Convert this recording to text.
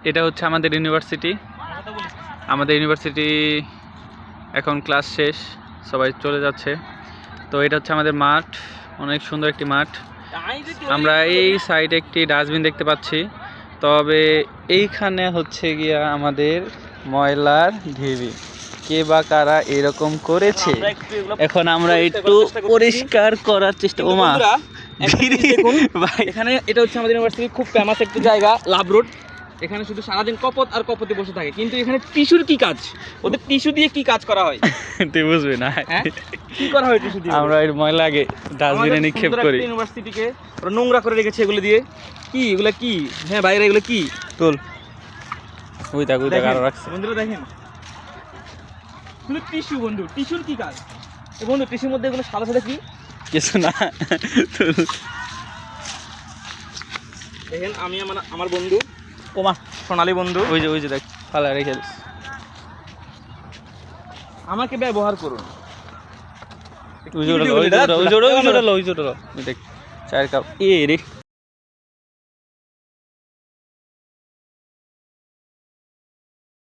এটা হচ্ছে আমাদের ইউনিভার্সিটি। আমাদের ইউনিভার্সিটি এখন ক্লাস শেষ, সবাই চলে যাচ্ছে। তো এটা হচ্ছে আমাদের মাঠ, অনেক সুন্দর একটি মাঠ। আমরা এই সাইডে একটি ডাস্টবিন দেখতে পাচ্ছি, তবে এইখানে হচ্ছে গিয়া আমাদের ময়লার ঢিবি। কে বা কারা এরকম করেছে, এখন আমরা একটু পরিষ্কার করার চেষ্টা। ওমা এখানে এটা হচ্ছে আমাদের ইউনিভার্সিটি খুব ফেমাস একটি জায়গা, লাভ রোড। এখানে শুধু সারাদিন কপত আর কপতে বসে থাকে, কিন্তু এখানে টিস্যুর কি কাজ? ওদের টিস্যু দিয়ে কি কাজ করা হয় তুই বুঝবি না কি করা হয় টিস্যু দিয়ে? আমরা এই ময়লা আগে ডাস্টবিনে নিক্ষেপ করি। ইউনিভার্সিটিকে ওরা নোংরা করে রেখেছে এগুলো দিয়ে। কি এগুলো কি? হ্যাঁ বাইরে এগুলো কি? তোল ওই দেখ আরো রাখছে। বন্ধুরা দেখেন, শুধু টিস্যু। বন্ধু টিস্যুর কি কাজ? বন্ধু টিস্যুর মধ্যে এগুলো সাদা সাদা কি? কিছু না। দেখেন আমি আমার বন্ধু ওমা সোনালী বন্ধু, ওই যে দেখ ফালা রেখে দিস। আমাকে ব্যবহার করুন। ওই জোড়া দেখ চায়ের কাপ। এ রে